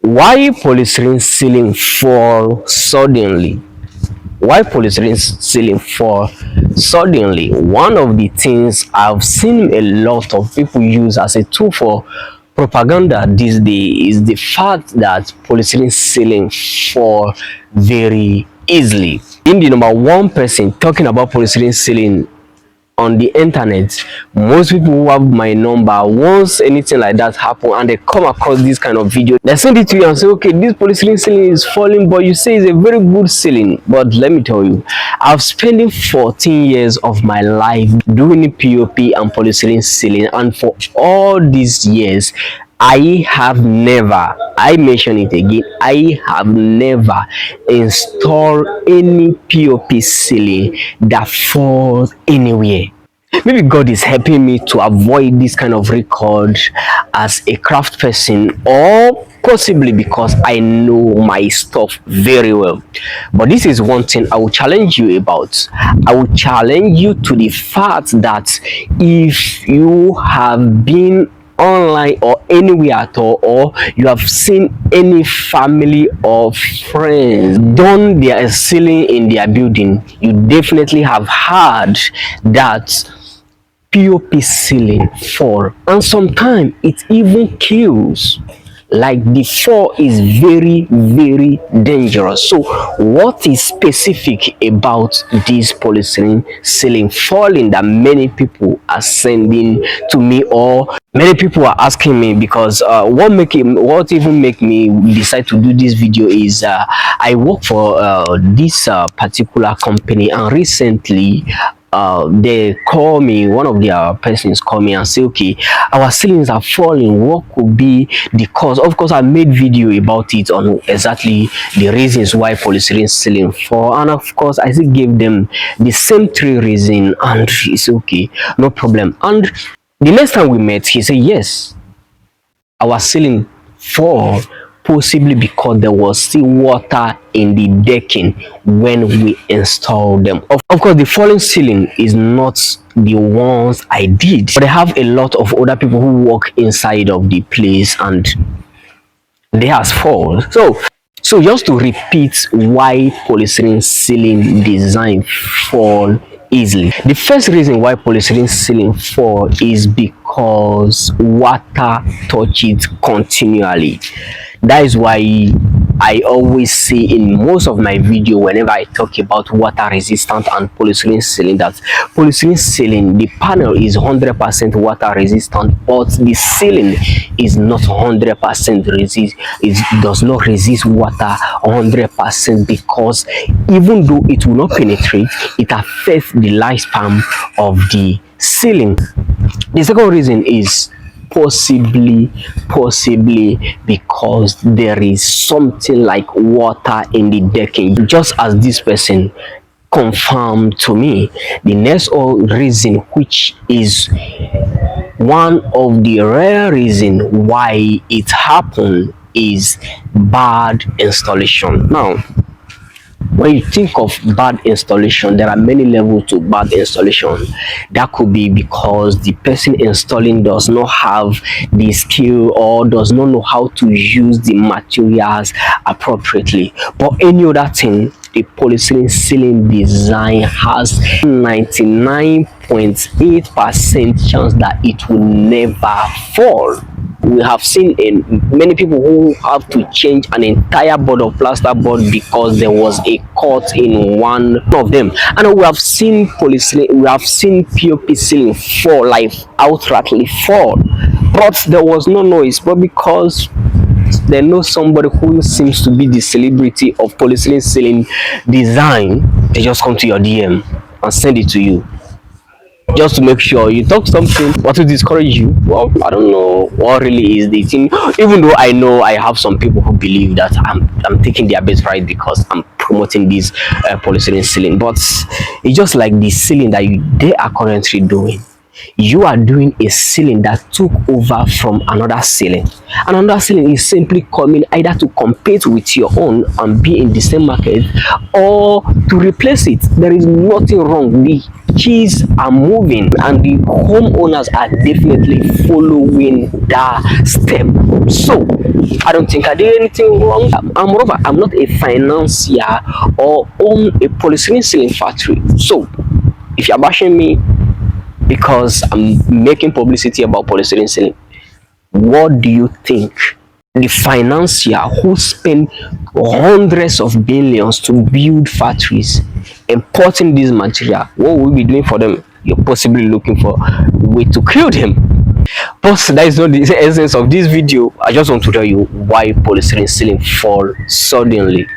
Why polystyrene ceiling fall suddenly? Why polystyrene ceiling fall suddenly? One of the things I've seen a lot of people use as a tool for propaganda these days is the fact that polystyrene ceiling fall very easily. In the number one person talking about polystyrene ceiling on the internet, most people who have my number, once anything like that happen and they come across this kind of video, they send it to you and say, okay, this polystyrene ceiling is falling, but you say it's a very good ceiling. But let me tell you, I've spent 14 years of my life doing POP and polystyrene ceiling, and for all these years I have never, I mention it again, I have never installed any POP ceiling that falls anywhere. Maybe God is helping me to avoid this kind of record as a craft person, or possibly because I know my stuff very well. But this is one thing I will challenge you about. I will challenge you to the fact that if you have been online or anywhere at all, or you have seen any family or friends done their ceiling in their building, you definitely have heard that POP ceiling fall, and sometimes it even kills. Like, the fall is very dangerous. So what is specific about this polystyrene ceiling falling that many people are sending to me, or many people are asking me? Because what even make me decide to do this video is I work for this particular company, and recently they call me, one of their persons call me and say, okay, our ceilings are falling, what could be the cause? Of course, I made video about it on exactly the reasons why polystyrene ceiling fall, and of course I still gave them the same three reasons, and it's okay, no problem. And the next time we met, he said yes, our ceiling fall possibly because there was still water in the decking when we installed them. Of course, the falling ceiling is not the ones I did, but I have a lot of other people who work inside of the place and they has fall. So just to repeat why polystyrene ceiling design fall easily. The first reason why polystyrene ceiling fall is because water touch it continually. That is why I always say in most of my video, whenever I talk about water resistant and polystyrene ceiling, that polystyrene ceiling, the panel is 100% water resistant, but the ceiling is not 100% resist. It does not resist water 100%, because even though it will not penetrate, it affects the lifespan of the ceiling. The second reason is possibly because there is something like water in the decking, just as this person confirmed to me. The next reason, which is one of the rare reasons why it happened, is bad installation. Now, when you think of bad installation, there are many levels to bad installation. That could be because the person installing does not have the skill or does not know how to use the materials appropriately. But any other thing, the polystyrene ceiling design has 99.8% chance that it will never fall. We have seen in many people who have to change an entire board of plaster board because there was a cut in one of them, and we have seen POP ceiling fall, like outrightly fall, but there was no noise. But because they know somebody who seems to be the celebrity of polystyrene ceiling design, they just come to your DM and send it to you, just to make sure you talk something or to discourage you. Well, I don't know what really is the thing, even though I know I have some people who believe that I'm taking their best right because I'm promoting this polystyrene ceiling, but it's just like the ceiling that they are currently doing. You are doing a ceiling that took over from another ceiling. Another ceiling is simply coming either to compete with your own and be in the same market, or to replace it. There is nothing wrong. The keys are moving and the homeowners are definitely following that step. So I don't think I did anything wrong. Moreover, I'm not a financier or own a polystyrene ceiling factory. So if you're bashing me because I'm making publicity about polystyrene ceiling, what do you think the financier who spend hundreds of billions to build factories importing this material, what will we be doing for them? You're possibly looking for a way to kill them. But that is not the essence of this video. I just want to tell you why polystyrene ceiling fall suddenly.